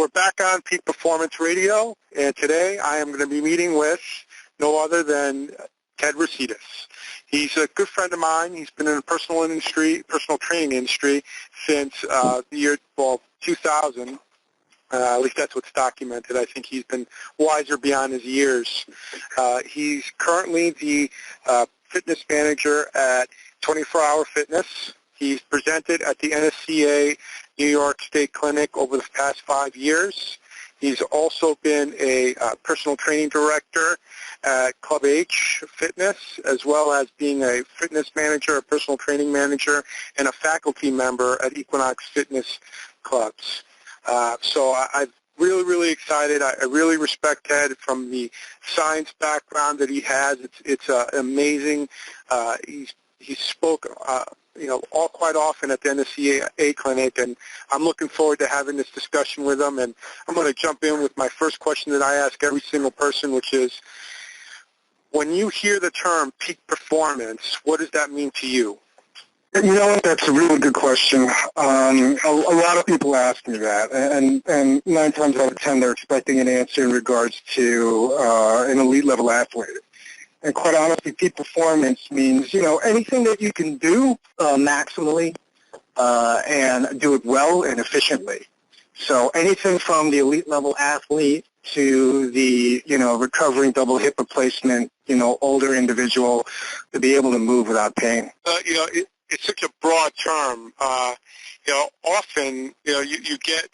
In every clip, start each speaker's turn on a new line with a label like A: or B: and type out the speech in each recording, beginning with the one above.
A: We're back on Peak Performance Radio, and today I am going to be meeting with no other than Ted Recitas. He's a good friend of mine. He's been in the personal training industry since the year 2000. At least that's what's documented. I think he's been wiser beyond his years. He's currently the fitness manager at 24 Hour Fitness. He's presented at the NSCA New York State Clinic over the past 5 years. He's also been a personal training director at Club H Fitness, as well as being a fitness manager, a personal training manager, and a faculty member at Equinox Fitness Clubs. So I'm really excited. I really respect Ted from the science background that he has. It's amazing. He spoke quite often at the NSCA Clinic, and I'm looking forward to having this discussion with him. And I'm going to jump in with my first question that I ask every single person, which is, when you hear the term peak performance, what does that mean to you?
B: You know what? That's a really good question. A lot of people ask me that, and 9 times out of 10 they're expecting an answer in regards to an elite level athlete. And quite honestly, peak performance means, anything that you can do maximally and do it well and efficiently. So anything from the elite level athlete to the, recovering double hip replacement, older individual to be able to move without pain.
A: It's such a broad term. Often, you get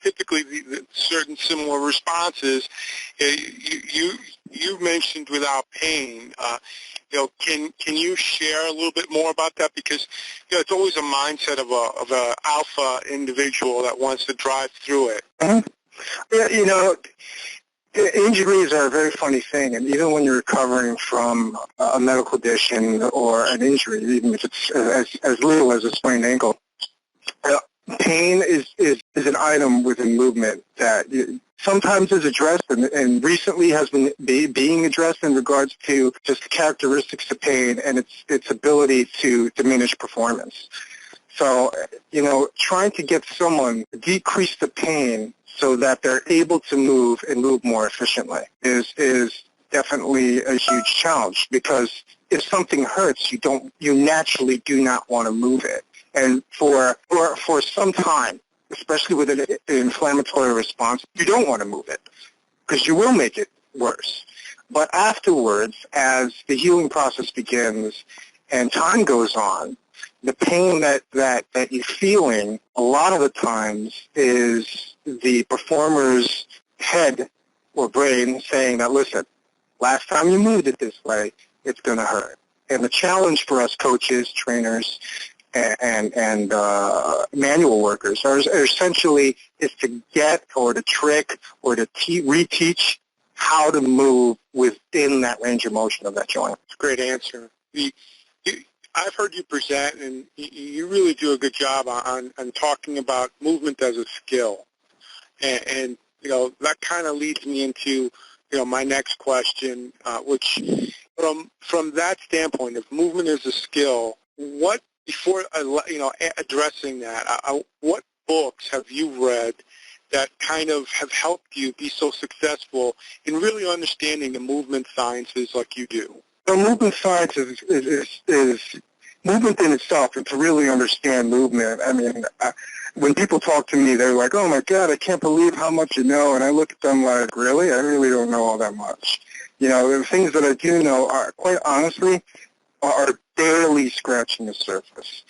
A: typically the certain similar responses. You mentioned without pain. Can you share a little bit more about that? Because it's always a mindset of a alpha individual that wants to drive through it.
B: Mm-hmm. Yeah, injuries are a very funny thing, and even when you're recovering from a medical condition or an injury, even if it's as little as a sprained ankle, pain is an item within movement that sometimes is addressed and recently has been being addressed in regards to just the characteristics of pain and its ability to diminish performance. So, trying to get someone to decrease the pain so that they're able to move and move more efficiently is definitely a huge challenge, because if something hurts, you naturally do not want to move it. And for some time, especially with an inflammatory response, you don't want to move it because you will make it worse. But afterwards, as the healing process begins and time goes on, the pain that you're feeling a lot of the times is the performer's head or brain saying that, listen, last time you moved it this way, it's going to hurt. And the challenge for us coaches, trainers, and manual workers are essentially is to get or to trick or to reteach how to move within that range of motion of that joint.
A: That's a great answer. I've heard you present, and you really do a good job on talking about movement as a skill. And that kind of leads me into, my next question, which from that standpoint, if movement is a skill, before addressing that, what books have you read that kind of have helped you be so successful in really understanding the movement sciences like you do?
B: So movement science is movement in itself, and to really understand movement. I mean, when people talk to me, they're like, oh my God, I can't believe how much you know. And I look at them like, really? I really don't know all that much. The things that I do know are, quite honestly, are barely scratching the surface.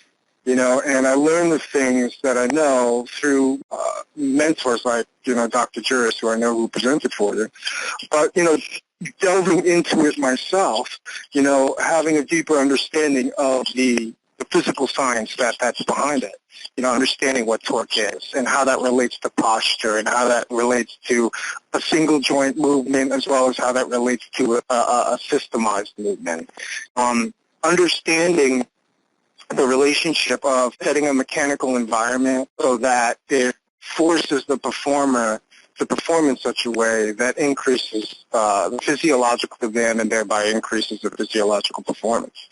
B: And I learn the things that I know through mentors like, Dr. Juris, who I know who presented for you. But, delving into it myself, having a deeper understanding of the physical science that's behind it, understanding what torque is and how that relates to posture and how that relates to a single joint movement, as well as how that relates to a systemized movement. Understanding the relationship of setting a mechanical environment so that it forces the performer to perform in such a way that increases the physiological demand and thereby increases the physiological performance.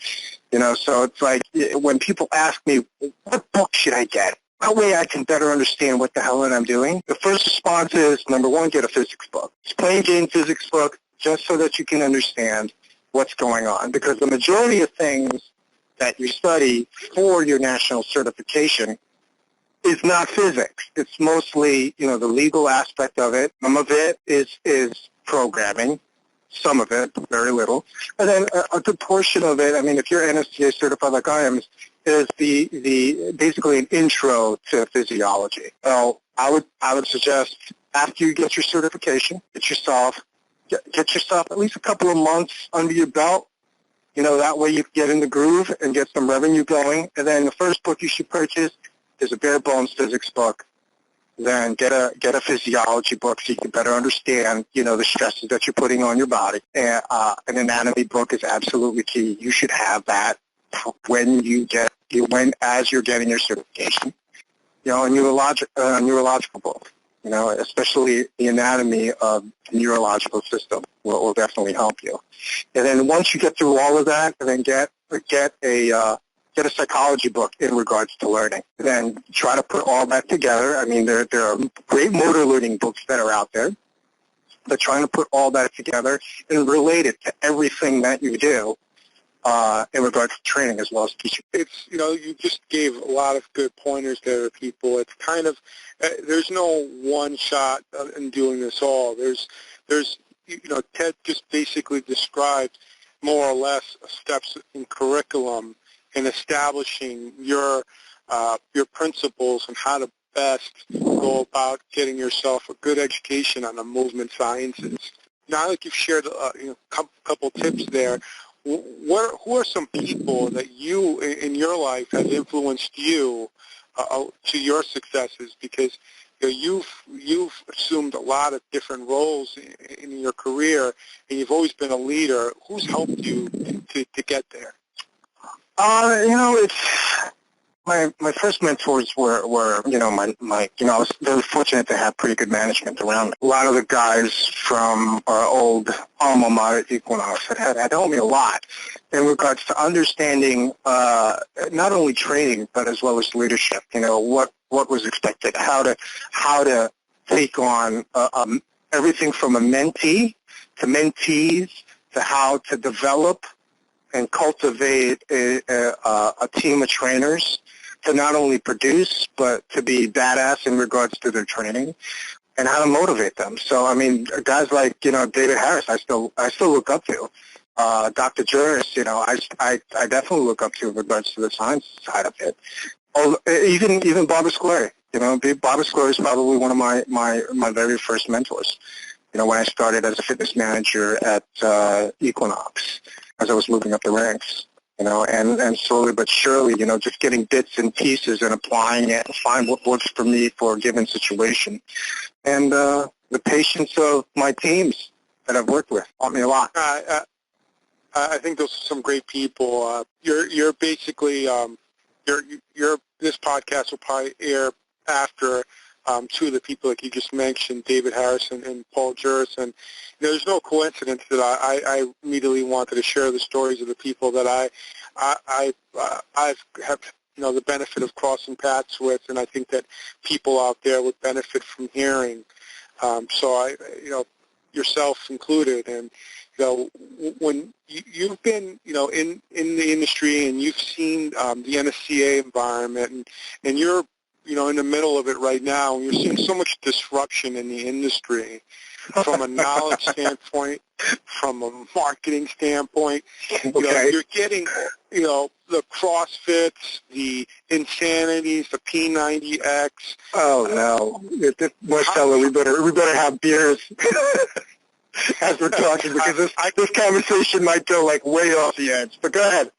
B: So it's like when people ask me, what book should I get? That way I can better understand what the hell I'm doing. The first response is, number one, get a physics book. It's plain Jane physics book, just so that you can understand what's going on. Because the majority of things that you study for your national certification is not physics. It's mostly, the legal aspect of it. Some of it is programming. Some of it, very little. And then a good portion of it, if you're NSCA certified like I am, is the basically an intro to physiology. So I would suggest after you get your certification, get yourself at least a couple of months under your belt. That way you get in the groove and get some revenue going. And then the first book you should purchase is a bare bones physics book. Then get a physiology book so you can better understand, the stresses that you're putting on your body. And an anatomy book is absolutely key. You should have that as you're getting your certification. A neurological book. Especially the anatomy of the neurological system will definitely help you. And then once you get through all of that, then get a psychology book in regards to learning. Then try to put all that together. There are great motor learning books that are out there, but trying to put all that together and relate it to everything that you do in regards to training as well as teaching.
A: It's, you just gave a lot of good pointers there to people. It's kind of, there's no one shot in doing this all. There's, Ted just basically described more or less steps in curriculum in establishing your principles and how to best go about getting yourself a good education on the movement sciences. Now that you've shared a couple tips there, who are some people that you in your life have influenced you to your successes? Because you've assumed a lot of different roles in your career, and you've always been a leader. Who's helped you to get there?
B: It's my first mentors were I was very fortunate to have pretty good management around me. A lot of the guys from our old alma mater, Equinox, had helped me a lot in regards to understanding not only training but as well as leadership. What was expected, how to take on everything from a mentee to mentees to how to develop and cultivate a team of trainers to not only produce, but to be badass in regards to their training, and how to motivate them. So, guys like, David Harris, I still look up to. Dr. Juris, I definitely look up to in regards to the science side of it. Even Barbara Square. Barbara Square is probably one of my very first mentors. When I started as a fitness manager at Equinox, as I was moving up the ranks, and slowly but surely, just getting bits and pieces and applying it and find what works for me for a given situation. And the patience of my teams that I've worked with taught me a lot.
A: I think those are some great people. You're basically, this podcast will probably air after two of the people like you just mentioned, David Harrison and Paul Juris. And there's no coincidence that I immediately wanted to share the stories of the people that I've the benefit of crossing paths with, and I think that people out there would benefit from hearing. So yourself included, and when you've been in the industry and you've seen the NSCA environment, and you're in the middle of it right now, and you're seeing so much disruption in the industry from a knowledge standpoint, from a marketing standpoint. You're getting, the CrossFits, the Insanities, the P90X.
B: Oh no, Marcelo, we better have beers as we're talking, because this conversation might go like way off the edge. But go ahead.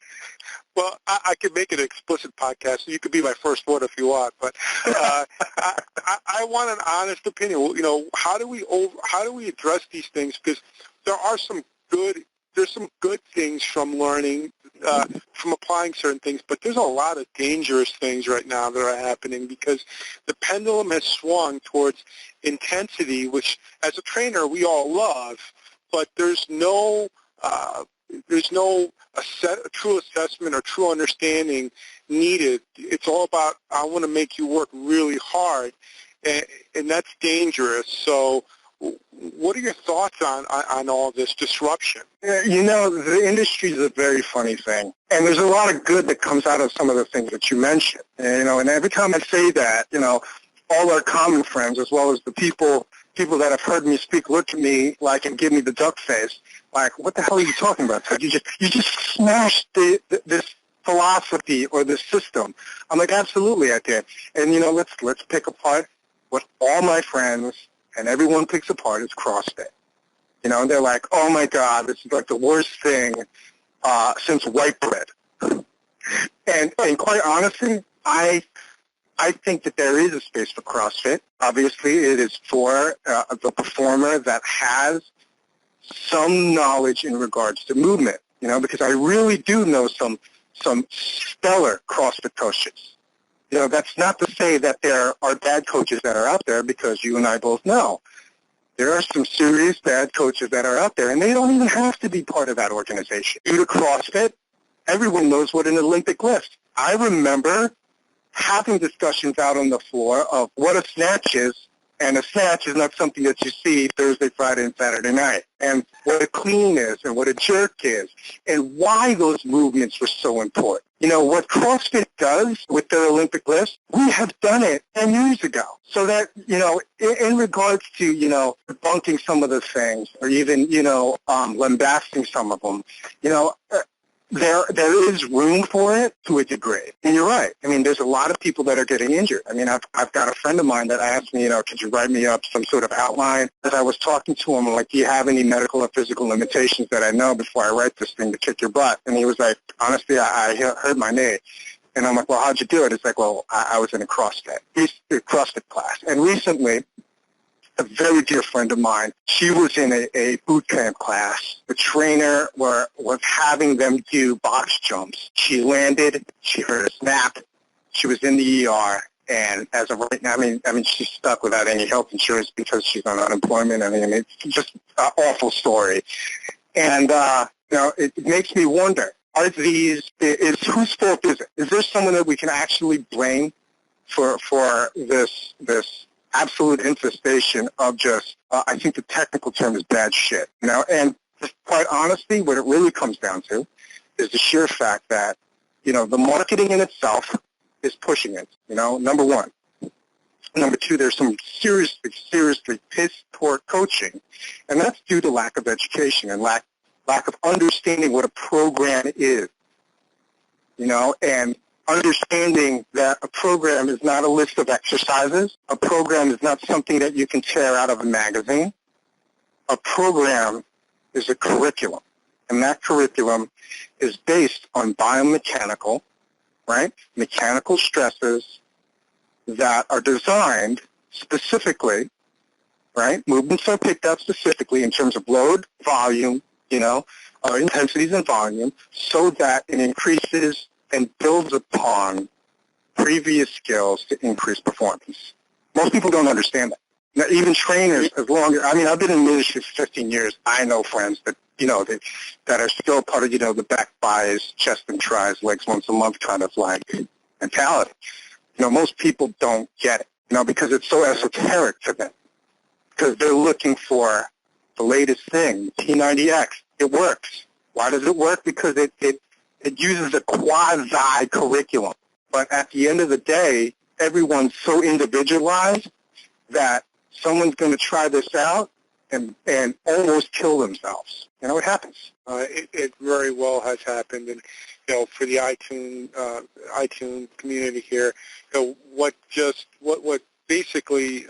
A: Well, I could make it an explicit podcast, so you could be my first one if you want. But I want an honest opinion. How do we address these things? Because there's some good things from learning, from applying certain things, but there's a lot of dangerous things right now that are happening because the pendulum has swung towards intensity, which as a trainer we all love, but there's no there's no true assessment or true understanding needed. It's all about, I want to make you work really hard, and that's dangerous. So what are your thoughts on all this disruption?
B: The industry is a very funny thing, and there's a lot of good that comes out of some of the things that you mentioned. And every time I say that, all our common friends, as well as the people that have heard me speak, look at me like and give me the duck face, like, what the hell are you talking about, Ted? You just smashed this philosophy or this system. I'm like, absolutely I did. And let's pick apart what all my friends and everyone picks apart is CrossFit. And they're like, oh my God, this is like the worst thing since white bread. And quite honestly, I think that there is a space for CrossFit. Obviously, it is for the performer that has some knowledge in regards to movement, because I really do know some stellar CrossFit coaches. That's not to say that there are bad coaches that are out there, because you and I both know there are some serious bad coaches that are out there, and they don't even have to be part of that organization. Due to CrossFit, everyone knows what an Olympic lift. I remember having discussions out on the floor of what a snatch is, and a snatch is not something that you see Thursday, Friday, and Saturday night, and what a clean is, and what a jerk is, and why those movements were so important. What CrossFit does with their Olympic lifts, we have done it 10 years ago. So that, in regards to, debunking some of the things, or even, lambasting some of them, there is room for it to a degree. And you're right. There's a lot of people that are getting injured. I've got a friend of mine that asked me, could you write me up some sort of outline? As I was talking to him, I'm like, do you have any medical or physical limitations that I know before I write this thing to kick your butt? And he was like, honestly, I heard my name. And I'm like, well, how'd you do it? It's like, well, I was in a CrossFit class. And recently, a very dear friend of mine, she was in a boot camp class. The trainer was having them do box jumps. She landed, she heard a snap, she was in the ER, and as of right now, she's stuck without any health insurance because she's on unemployment. It's just an awful story. And, it makes me wonder, whose fault is it? Is there someone that we can actually blame for this absolute infestation of just, I think the technical term is bad shit, and quite honestly, what it really comes down to is the sheer fact that, the marketing in itself is pushing it, number one. Number two, there's some seriously piss-poor coaching, and that's due to lack of education and lack of understanding what a program is, and understanding that a program is not a list of exercises. A program is not something that you can tear out of a magazine. A program is a curriculum, and that curriculum is based on biomechanical, mechanical stresses that are designed specifically, movements are picked out specifically in terms of load, volume, intensities and volume, so that it increases and builds upon previous skills to increase performance. Most people don't understand that. Now, even trainers, I've been in ministry for 15 years. I know friends that, that are still part of, the back buys, chest and tries, legs once a month kind of mentality. Most people don't get it, because it's so esoteric to them. Because they're looking for the latest thing, T90X. It works. Why does it work? Because it uses a quasi-curriculum. But at the end of the day, everyone's so individualized that someone's going to try this out and almost kill themselves. It happens.
A: It very well has happened. And, for the iTunes community here, what basically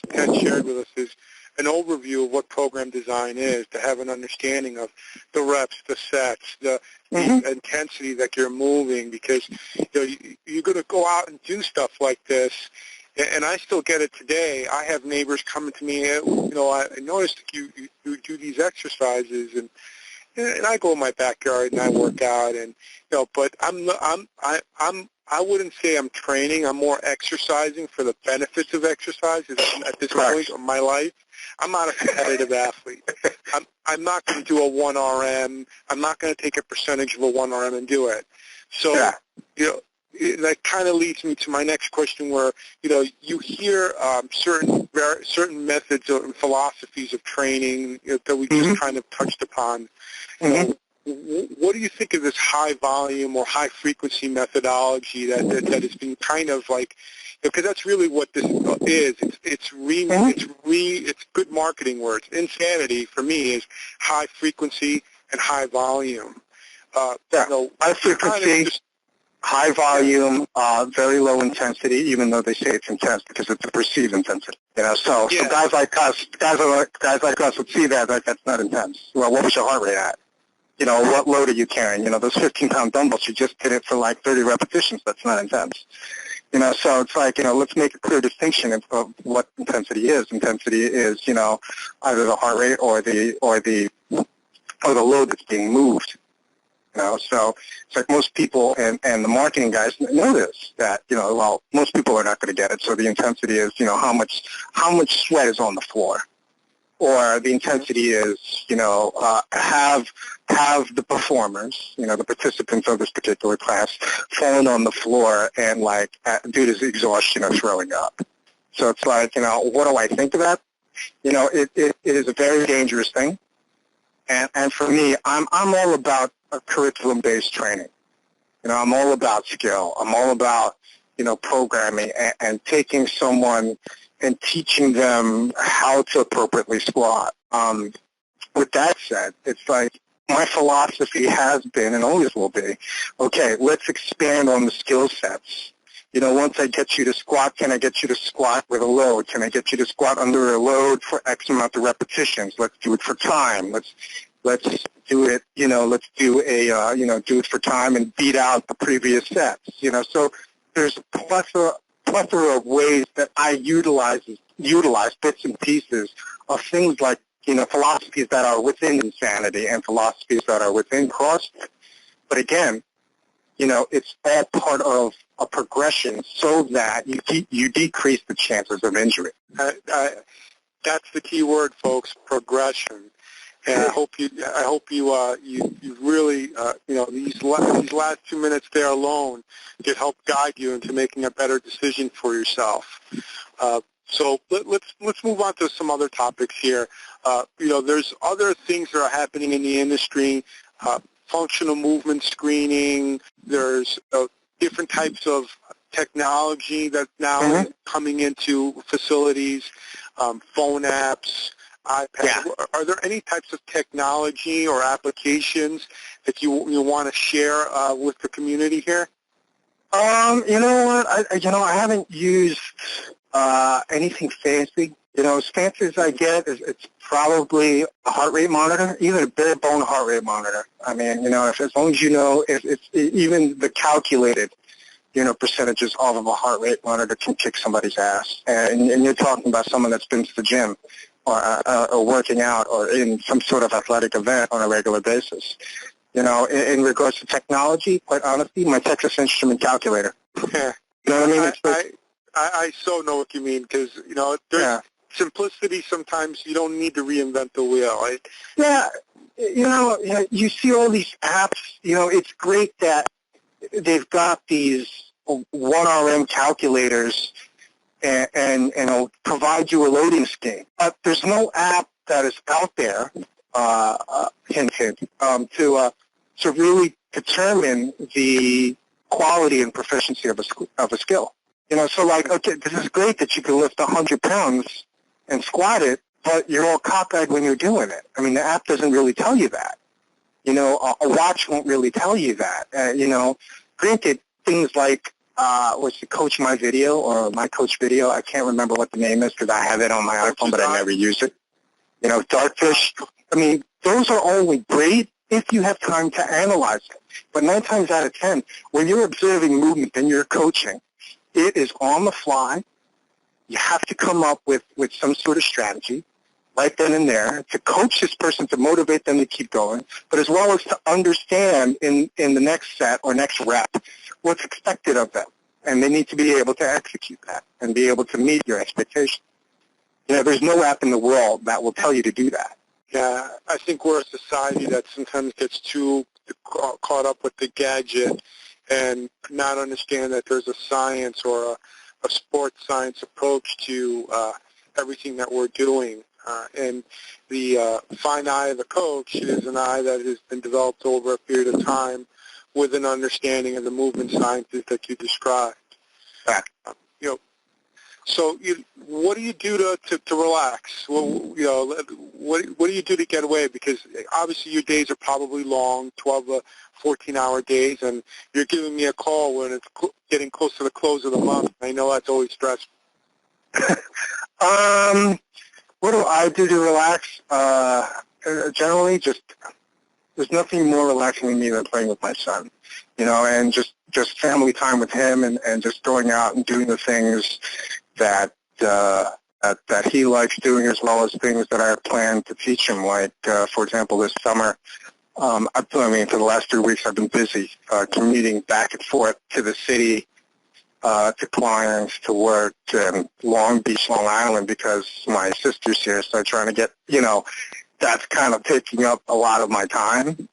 A: Ted shared with us is an overview of what program design is, to have an understanding of the reps, the sets, the intensity that you're moving, because you're going to go out and do stuff like this. And I still get it today. I have neighbors coming to me, I noticed you do these exercises, and I go in my backyard and I work out, and but I wouldn't say I'm training. I'm more exercising for the benefits of exercise at this point of my life. I'm not a competitive athlete. I'm not going to do a 1 RM. I'm not going to take a percentage of a 1 RM and do it. So, that kind of leads me to my next question where, you hear certain methods and philosophies of training that we just kind of touched upon. What do you think of this high volume or high frequency methodology that has been kind of like, because that's really what this is. It's good marketing words. Insanity for me is high frequency and high volume.
B: High frequency, high volume, very low intensity, even though they say it's intense because it's a perceived intensity. So guys like us would see that that's not intense. Well, what was your heart rate at? What load are you carrying? Those 15-pound dumbbells, you just did it for like 30 repetitions. That's not intense. So it's like, let's make a clear distinction of what intensity is. Intensity is, either the heart rate or the load that's being moved. So it's like most people and the marketing guys know this, that, most people are not going to get it. So the intensity is, how much sweat is on the floor. Or the intensity is, have the performers, the participants of this particular class, fallen on the floor and, due to exhaustion, are throwing up. So it's like, what do I think of that? It is a very dangerous thing. And for me, I'm all about a curriculum-based training. I'm all about skill. I'm all about, programming and taking someone and teaching them how to appropriately squat. With that said, it's like my philosophy has been and always will be, okay, let's expand on the skill sets. Once I get you to squat, can I get you to squat with a load? Can I get you to squat under a load for X amount of repetitions? Let's do it for time. Let's do it, let's do do it for time and beat out the previous sets. So there's a plethora of ways that I utilize bits and pieces of things like, philosophies that are within insanity and philosophies that are within CrossFit. But again, it's all part of a progression so that you decrease the chances of injury.
A: That's the key word, folks, progression. And I hope you really, these last 2 minutes there alone could help guide you into making a better decision for yourself. So let's move on to some other topics here. There's other things that are happening in the industry, functional movement screening. There's different types of technology that's now coming into facilities, phone apps, iPad. Yeah. Are there any types of technology or applications that you want to share with the community here?
B: You know what? I haven't used anything fancy. As fancy as I get, it's probably a heart rate monitor, even a bare bone heart rate monitor. I mean, as long as if it's even the calculated, percentages of a heart rate monitor can kick somebody's ass. And you're talking about someone that's been to the gym or working out or in some sort of athletic event on a regular basis. In regards to technology, quite honestly, my Texas Instrument calculator.
A: Yeah.
B: You know what I mean?
A: I so know what you mean because, there's simplicity. Sometimes you don't need to reinvent the wheel. Right?
B: Yeah. You see all these apps. It's great that they've got these 1RM calculators and it'll provide you a loading scheme. But there's no app that is out there, hint, to really determine the quality and proficiency of a skill. So okay, this is great that you can lift 100 pounds and squat it, but you're all cockeyed when you're doing it. I mean, the app doesn't really tell you that. A watch won't really tell you that. Granted, things like was the Coach My Video or My Coach Video, I can't remember what the name is because I have it on my iPhone, but I never use it. Dartfish. I mean, those are only great if you have time to analyze it. But 9 times out of 10, when you're observing movement and you're coaching, it is on the fly. You have to come up with some sort of strategy right then and there to coach this person, to motivate them to keep going, but as well as to understand in the next set or next rep what's expected of them. And they need to be able to execute that and be able to meet your expectations. There's no app in the world that will tell you to do that.
A: Yeah, I think we're a society that sometimes gets too caught up with the gadget and not understand that there's a science or a sports science approach to everything that we're doing. And the fine eye of the coach is an eye that has been developed over a period of time with an understanding of the movement sciences that you described. You know, so what do you do to relax? Well, what do you do to get away? Because obviously your days are probably long, 12 to 14-hour days, and you're giving me a call when it's getting close to the close of the month. I know that's always stressful.
B: What do I do to relax? Generally, just there's nothing more relaxing to me than playing with my son, and just family time with him and just going out and doing the things that he likes doing, as well as things that I have planned to teach him. Like, for example, this summer, for the last 3 weeks I've been busy commuting back and forth to the city, to clients, to work, and Long Beach, Long Island, because my sister's here, so I'm trying to get, that's kind of taking up a lot of my time.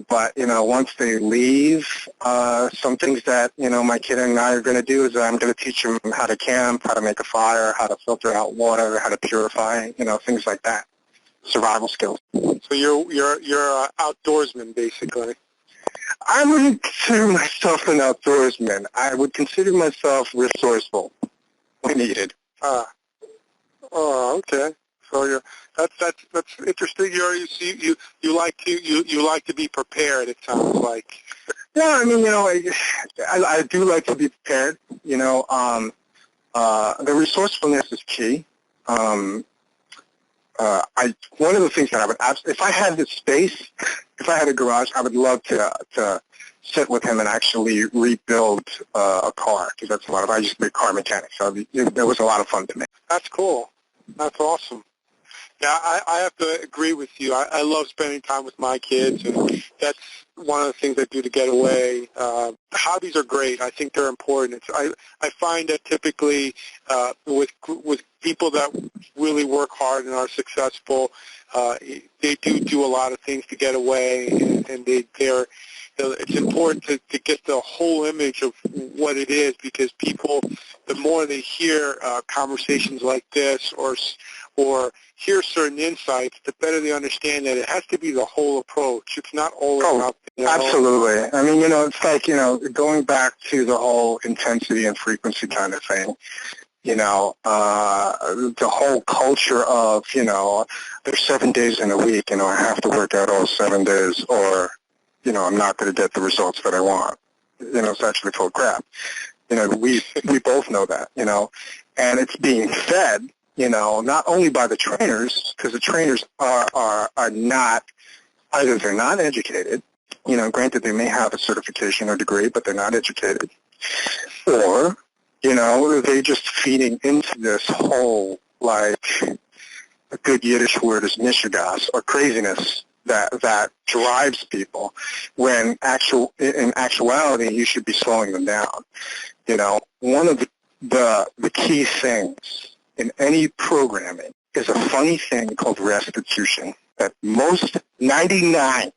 B: But, once they leave, some things that, my kid and I are going to do is I'm going to teach them how to camp, how to make a fire, how to filter out water, how to purify, things like that. Survival skills.
A: So you're an outdoorsman, basically.
B: I wouldn't consider myself an outdoorsman. I would consider myself resourceful when needed.
A: Oh, okay. So that's interesting. You like to be prepared. It sounds like.
B: Yeah, I do like to be prepared. The resourcefulness is key. One of the things that I would if I had the space, if I had a garage, I would love to sit with him and actually rebuild a car, because that's a lot of. I used to be a car mechanic, so that was a lot of fun to me.
A: That's cool. That's awesome. Yeah, I have to agree with you. I love spending time with my kids, and that's one of the things I do to get away. Hobbies are great. I think they're important. I find that typically with people that really work hard and are successful, they do a lot of things to get away, and they're it's important to get the whole image of what it is, because people, the more they hear conversations like this or hear certain insights, the better they understand that it has to be the whole approach. It's not all or nothing.
B: Absolutely. It's like, going back to the whole intensity and frequency kind of thing. The whole culture of, there's 7 days in a week, I have to work out all 7 days, or I'm not going to get the results that I want. It's actually full of crap. We both know that, and it's being fed, not only by the trainers, because the trainers are not, either they're not educated, granted they may have a certification or degree, but they're not educated, or, they're just feeding into this whole, like, a good Yiddish word is mishigas, or craziness, that drives people, when in actuality you should be slowing them down. One of the key things in any programming is a funny thing called restitution that most 99,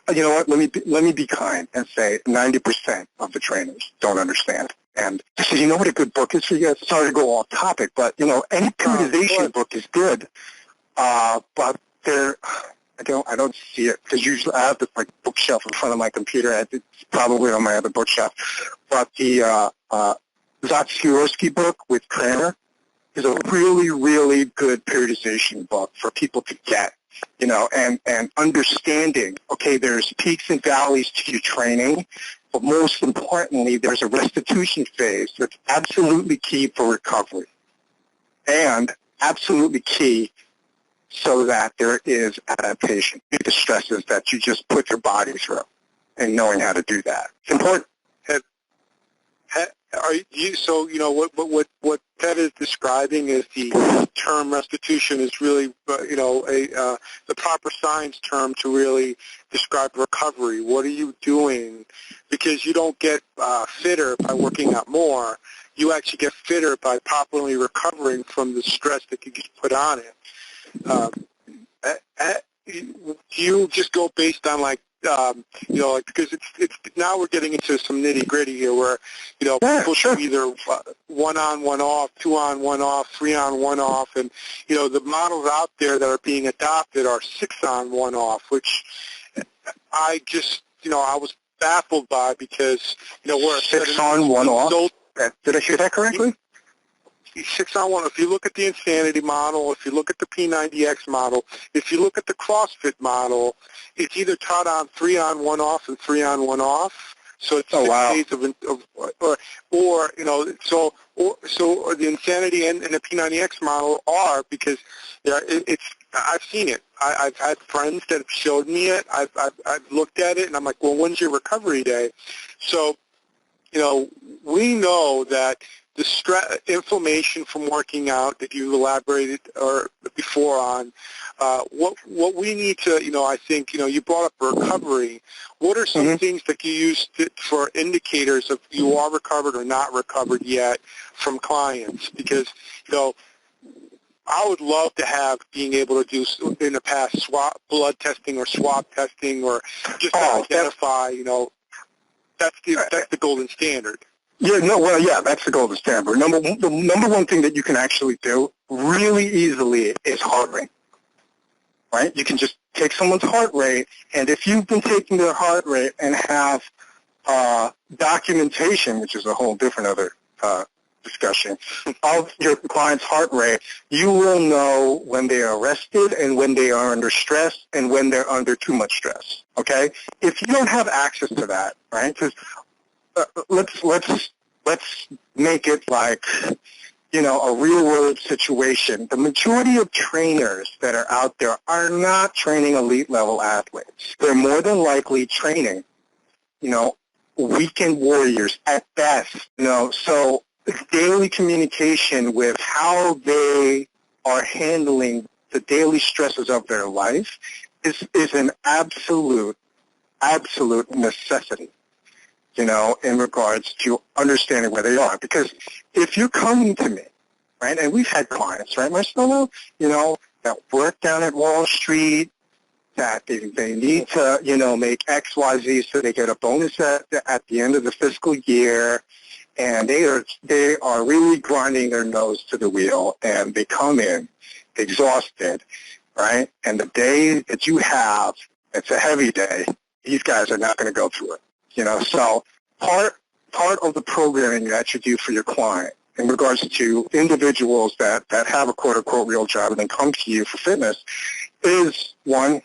B: let me be kind and say 90% of the trainers don't understand. And so you know what a good book is for you guys? Sorry to go off topic, but any periodization book is good, but I don't see it, because usually I have this bookshelf in front of my computer. It's probably on my other bookshelf. But the Zotskiorski book with Kramer is a really, really good periodization book for people to get, and understanding, okay, there's peaks and valleys to your training, but most importantly, there's a restitution phase that's absolutely key for recovery, and absolutely key so that there is adaptation to the stresses that you just put your body through, and knowing how to do that. It's important.
A: What Ted is describing is the term restitution is really, the proper science term to really describe recovery. What are you doing? Because you don't get fitter by working out more. You actually get fitter by properly recovering from the stress that you just put on it. do you just go based on like, like, because it's now we're getting into some nitty gritty here where, people should either 1 on, 1 off, 2 on, 1 off, 3 on, 1 off, and, the models out there that are being adopted are 6 on, 1 off, which I just, I was baffled by because, we're
B: 6 on, 1 off. Did I hear that correctly?
A: 6 on 1. If you look at the Insanity model, if you look at the P90X model, if you look at the CrossFit model, it's either taught on 3 on, 1 off and 3 on, 1 off. So it's 6 days or the Insanity and the P90X model are, because I've seen it. I've had friends that have showed me it. I've looked at it, and I'm like, well, when's your recovery day? So, we know that the inflammation from working out that you elaborated before on, what we need to, I think, you brought up recovery. What are some things that you use for indicators of you are recovered or not recovered yet from clients? Because, I would love to have being able to do in the past blood testing or swab testing or just to identify, that's the golden standard.
B: Yeah, that's the golden standard. The number one thing that you can actually do really easily is heart rate, right? You can just take someone's heart rate, and if you've been taking their heart rate and have documentation, which is a whole different other discussion, of your client's heart rate, you will know when they are rested and when they are under stress and when they're under too much stress, okay? If you don't have access to that, right, because let's make it like, a real-world situation. The majority of trainers that are out there are not training elite-level athletes. They're more than likely training, weekend warriors at best, so daily communication with how they are handling the daily stresses of their life is an absolute necessity, in regards to understanding where they are. Because if you're coming to me, right, and we've had clients, right, Marcelo, that work down at Wall Street, that they need to, make X, Y, Z so they get a bonus at the end of the fiscal year, and they are really grinding their nose to the wheel, and they come in exhausted, right? And the day that you have, it's a heavy day, these guys are not going to go through it. So part of the programming that you do for your client in regards to individuals that have a quote-unquote real job and then come to you for fitness is, one,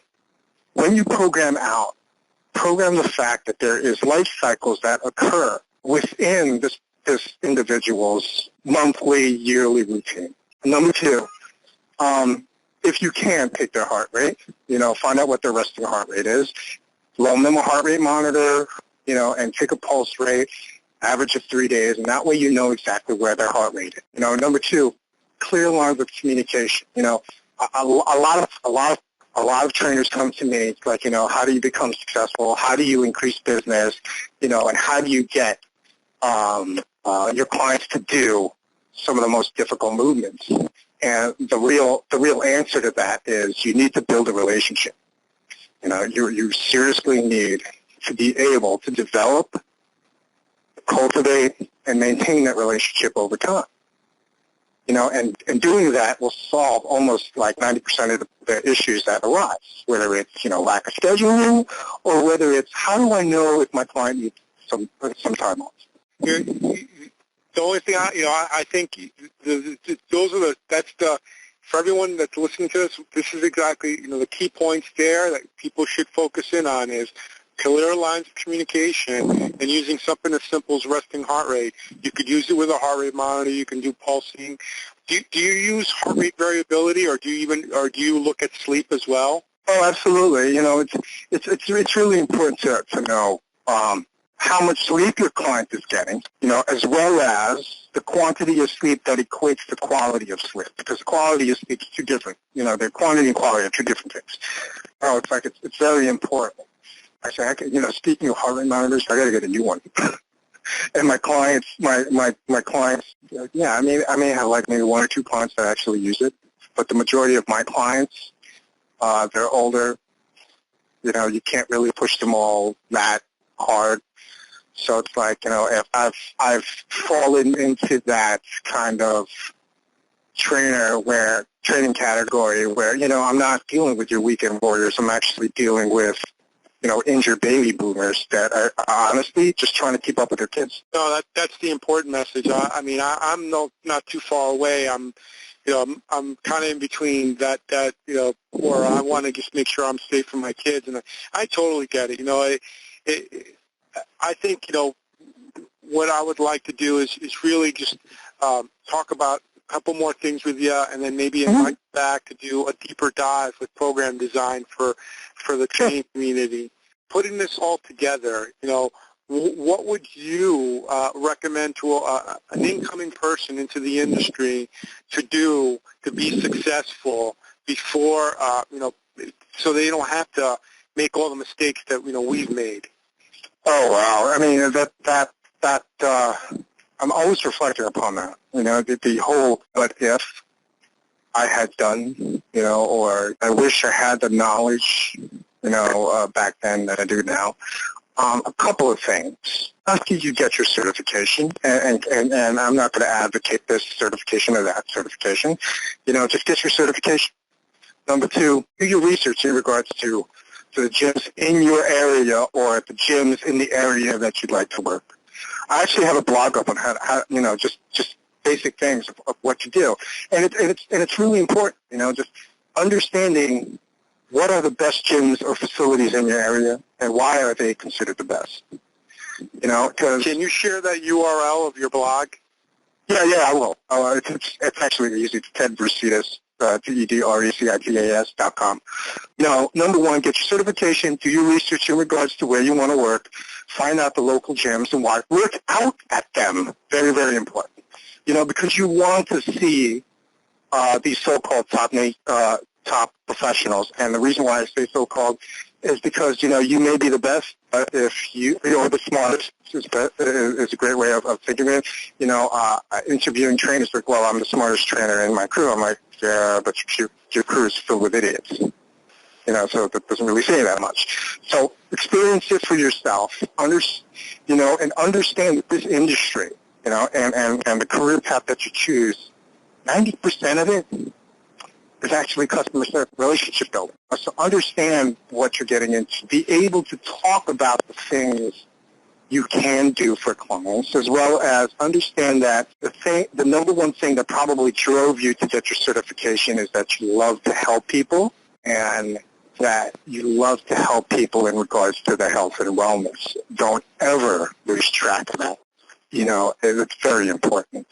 B: when you program the fact that there is life cycles that occur within this individual's monthly, yearly routine. Number two, if you can, take their heart rate, find out what their resting heart rate is, loan them a heart rate monitor, and take a pulse rate, average of 3 days, and that way you know exactly where their heart rate is. Number two, clear lines of communication. A lot of trainers come to me. It's like, how do you become successful? How do you increase business? And how do you get your clients to do some of the most difficult movements? And the real answer to that is you need to build a relationship. You seriously need to be able to develop, cultivate, and maintain that relationship over time. And doing that will solve almost like 90% of the issues that arise, whether it's, lack of scheduling or whether it's how do I know if my client needs some time off.
A: The only thing I think for everyone that's listening to this is exactly, the key points there that people should focus in on is clear lines of communication and using something as simple as resting heart rate. You could use it with a heart rate monitor. You can do pulsing. Do you use heart rate variability, or do you look at sleep as well?
B: Oh, absolutely. It's really important to know how much sleep your client is getting, as well as the quantity of sleep that equates to quality of sleep, because the quality of sleep is two different. The quantity and quality are two different things. It's very important. I say, speaking of heart rate monitors, I got to get a new one. And my clients, my clients, I may have like maybe 1 or 2 clients that actually use it, but the majority of my clients, They're older. You know, you can't really push them all that hard. So it's like, you know, if I've fallen into that kind of training category where, you know, I'm not dealing with your weekend warriors. I'm actually dealing with, you know, injured baby boomers that are honestly just trying to keep up with their kids.
A: No, that's the important message. I'm not too far away. I'm kind of in between that, you know, where I want to just make sure I'm safe for my kids, and I totally get it. You know, I think, you know, what I would like to do is really just talk about a couple more things with you, and then maybe invite you back to do a deeper dive with program design for the training community. Putting this all together, you know, what would you recommend to an incoming person into the industry to do to be successful before, you know, so they don't have to make all the mistakes that, you know, we've made?
B: Oh, wow. I mean, I'm always reflecting upon that. You know, the whole what if I had done, you know, or I wish I had the knowledge, you know, back then that I do now. A couple of things. After you get your certification, and I'm not going to advocate this certification or that certification, you know, just get your certification. Number two, do your research in regards to the gyms in your area or the gyms in the area that you'd like to work. I actually have a blog up on how you know, just basic things of what to do, and it's really important, you know, just understanding what are the best gyms or facilities in your area and why are they considered the best. You know, because
A: can you share that URL of your blog?
B: Yeah, I will. It's actually easy. It's Ted Recitas, TEDRECITAS.com. You know, number one, get your certification, do your research in regards to where you want to work, find out the local gyms and why. Work out at them. Very, very important. You know, because you want to see these so-called top professionals. And the reason why I say so-called is because, you know, you may be the best, but if you are the smartest, is a great way of thinking of it. You know, interviewing trainers like, well, I'm the smartest trainer in my crew. I'm like, yeah, but your crew is filled with idiots. You know, so that doesn't really say that much. So experience it for yourself, you know, and understand that this industry, you know, and the career path that you choose, 90% of it is actually customer service, relationship building. So understand what you're getting into. Be able to talk about the things you can do for clients, as well as understand that the number one thing that probably drove you to get your certification is that you love to help people, and that you love to help people in regards to their health and wellness. Don't ever lose track of that. You know, it's very important.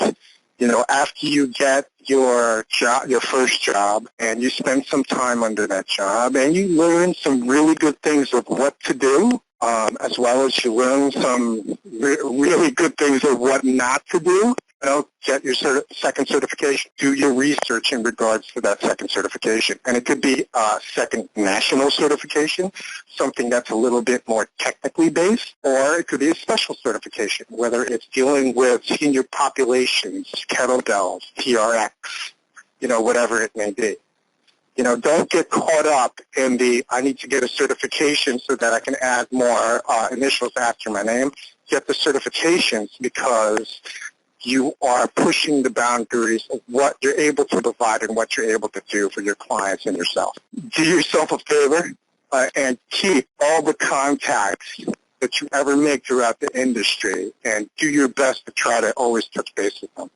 B: You know, after you get your job, your first job, and you spend some time under that job, and you learn some really good things of what to do, as well as you learn some really good things of what not to do, you know, get your second certification. Do your research in regards to that second certification. And it could be a second national certification, something that's a little bit more technically based, or it could be a special certification, whether it's dealing with senior populations, Kettle Bells, TRX, you know, whatever it may be. You know, don't get caught up in I need to get a certification so that I can add more initials after my name. Get the certifications because you are pushing the boundaries of what you're able to provide and what you're able to do for your clients and yourself. Do yourself a favor and keep all the contacts that you ever make throughout the industry, and do your best to try to always touch base with them.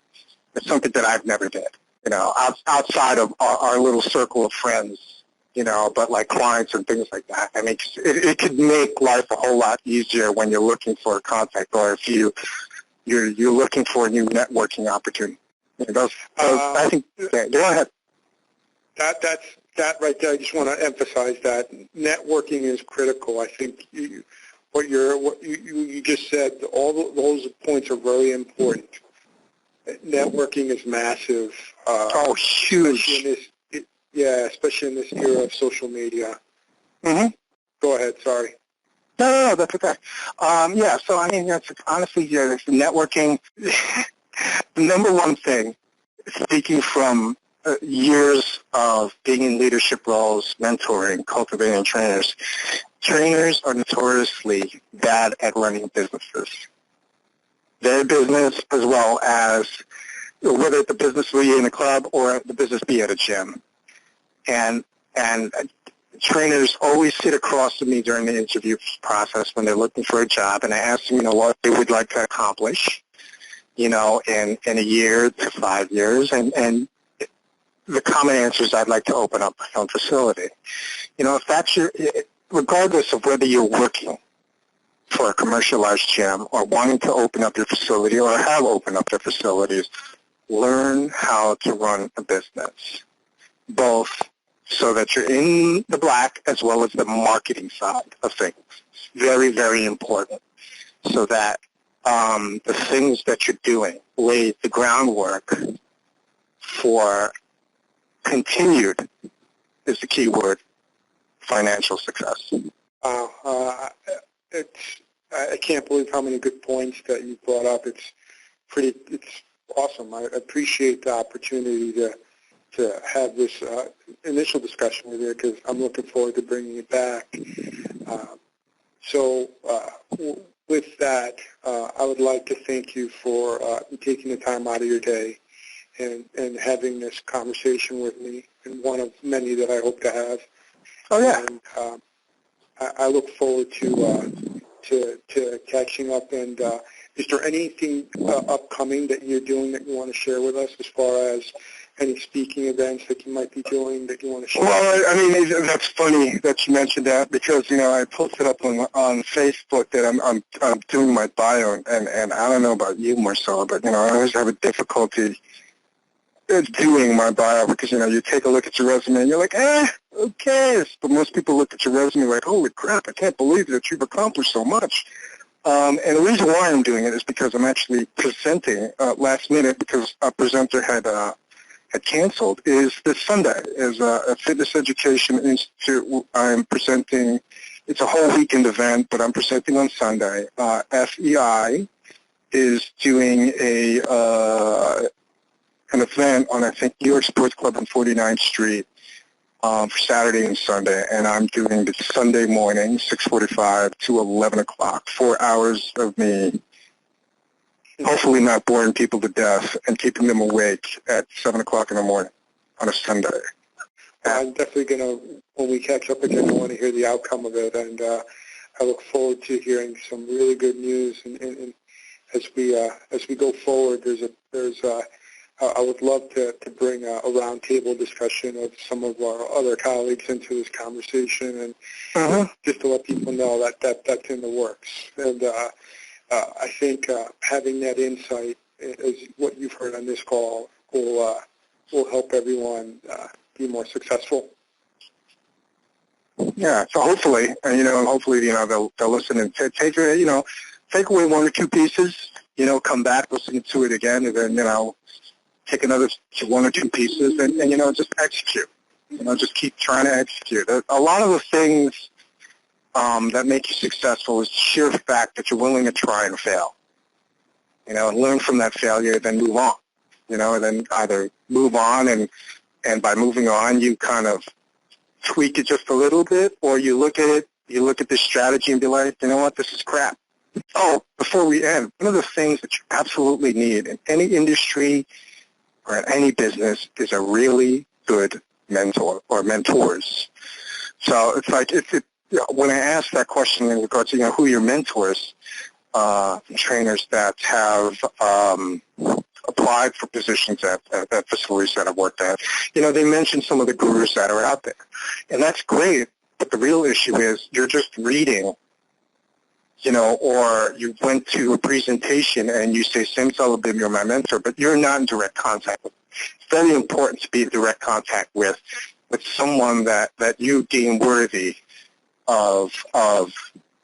B: It's something that I've never did. You know, outside of our little circle of friends, you know, but like clients and things like that. I mean, it could make life a whole lot easier when you're looking for a contact, or if you're looking for a new networking opportunity. You know, I think, go ahead.
A: That right there, I just want to emphasize that networking is critical. I think what you just said, all those points are very important. Networking is massive.
B: Huge.
A: Especially in this era of social media.
B: Mm-hmm.
A: Go ahead, sorry.
B: No, that's okay. So I mean, that's honestly, networking. The number one thing, speaking from years of being in leadership roles, mentoring, cultivating trainers, trainers are notoriously bad at running businesses. Their business as well as whether the business be in a club or the business be at a gym. And trainers always sit across from me during the interview process when they're looking for a job, and I ask them, what they would like to accomplish, in a year to 5 years, and the common answer is I'd like to open up my own facility. If that's regardless of whether you're working for a commercialized gym or wanting to open up your facility or have opened up their facilities, learn how to run a business, both so that you're in the black as well as the marketing side of things. It's very, very important so that the things that you're doing lay the groundwork for continued, is the key word, financial success.
A: I can't believe how many good points that you brought up. It's awesome. I appreciate the opportunity to have this initial discussion with you, because I'm looking forward to bringing it back. So with that, I would like to thank you for taking the time out of your day and having this conversation with me, and one of many that I hope to have.
B: Oh, yeah.
A: And I look forward to catching up. And is there anything upcoming that you're doing that you want to share with us, as far as any speaking events that you might be doing that you want to share?
B: Well, that's funny that you mentioned that, because I posted up on Facebook that I'm doing my bio, and I don't know about you, Marcelo, but I always have a difficulty doing my bio, because you take a look at your resume and you're like, who cares? But most people look at your resume like, holy crap, I can't believe that you've accomplished so much. And the reason why I'm doing it is because I'm actually presenting last minute, because our presenter had canceled, is this Sunday is a fitness education institute. I'm presenting. It's a whole weekend event, but I'm presenting on Sunday. FEI is doing an event on, I think, New York Sports Club on 49th Street for Saturday and Sunday, and I'm doing the Sunday morning, 6:45 to 11 o'clock, 4 hours of me hopefully not boring people to death and keeping them awake at 7 o'clock in the morning on a Sunday.
A: I'm definitely going to, when we catch up again, I want to hear the outcome of it, and I look forward to hearing some really good news. And as we go forward, I would love to bring a roundtable discussion of some of our other colleagues into this conversation, and just to let people know that that's in the works. And I think having that insight, as what you've heard on this call, will help everyone be more successful.
B: Yeah. So hopefully, they'll listen and take away one or two pieces. Come back, listen to it again, and then take another one or two pieces, and just execute. Just keep trying to execute. A lot of the things that make you successful is the sheer fact that you're willing to try and fail. And learn from that failure, then move on. And then either move on, and by moving on, you kind of tweak it just a little bit, or you look at it, you look at this strategy and be like, you know what, this is crap. Oh, before we end, one of the things that you absolutely need in any industry or in any business is a really good mentor or mentors. So it's like, when I ask that question in regards to who are your mentors, trainers that have applied for positions at facilities that I've worked at, they mention some of the gurus that are out there. And that's great, but the real issue is you're just reading, or you went to a presentation and you say, Sim Sullivan, you're my mentor, but you're not in direct contact with. It's very important to be in direct contact with someone that you deem worthy of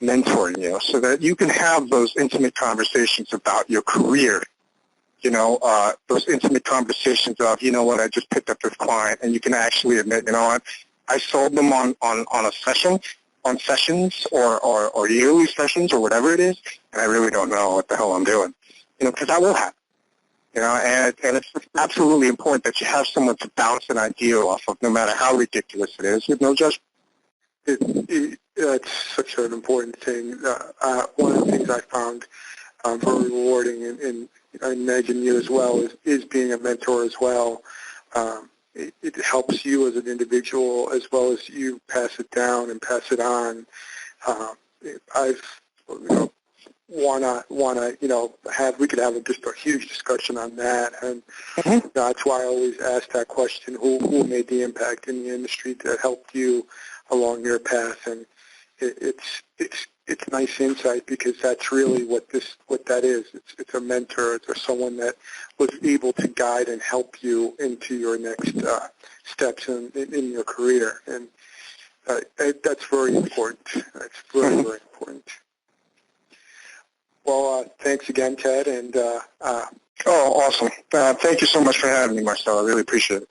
B: mentoring you, so that you can have those intimate conversations about your career, those intimate conversations of, what, I just picked up this client, and you can actually admit, what, I sold them on a session, on sessions or yearly sessions or whatever it is, and I really don't know what the hell I'm doing, because that will happen. And it's absolutely important that you have someone to bounce an idea off of, no matter how ridiculous it is, with no judgment.
A: That's such an important thing. One of the things I found very rewarding, and I imagine you as well, is being a mentor as well. It helps you as an individual as well as you pass it down and pass it on. I've we could have just a huge discussion on that, and that's why I always ask that question: who made the impact in the industry that helped you along your path? And it's nice insight, because that's really what that is. It's a mentor. It's someone that was able to guide and help you into your next steps in your career, and that's very important. That's very, very important. Well, thanks again, Ted, and
B: awesome. Thank you so much for having me, Marcel. I really appreciate it.